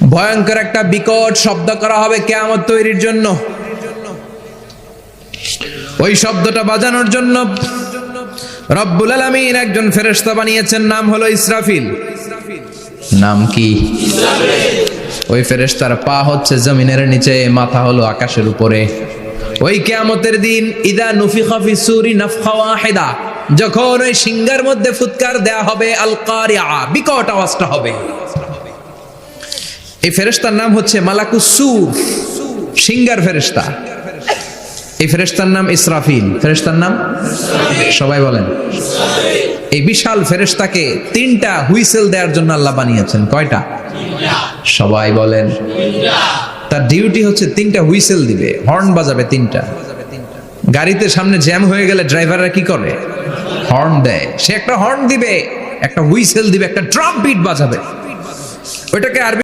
ভয়ঙ্কর একটা বিকট শব্দ করা হবে কিয়ামত তৈরির জন্য। ওই শব্দটা বাজানোর জন্য রব্বুল আলামিন একজন ফেরেশতা বানিয়েছেন, নাম হলো ইসরাফিল। নাম কি? ওই ফেরেশতার পা হচ্ছে জমিনের নিচে, মাথা হলো আকাশের উপরে। ওই কিয়ামতের দিন ইদা নুফিখা ফিস সূরি নাফখা ওয়াহিদা, যখন ওই সিংহার মধ্যে ফুৎকার দেয়া হবে, আল কারিআ, বিকট আওয়াজটা হবে। এই ফেরেশতার নাম হচ্ছে মালাকুস সূর, সিংহার ফেরেশতা। এই ফেরেশতার নাম ইসরাফিল। ফেরেশতার নাম সবাই বলেন। এই বিশাল ফেরেশতাকে তিনটা হুইসেল দেওয়ার জন্য আল্লাহ বানিয়েছেন। কয়টা? সবাই বলেন। তার ডিউটি হচ্ছে তিনটা হুইসেল দিবে, হর্ন বাজাবে তিনটা। গাড়িতে সামনে জ্যাম হয়ে গেলে ড্রাইভাররা কি করে? হর্ন দেয়। সে একটা হর্ন দিবে, একটা হুইসেল দিবে, একটা ড্রাম বিট বাজাবে। ওইটাকে আরবি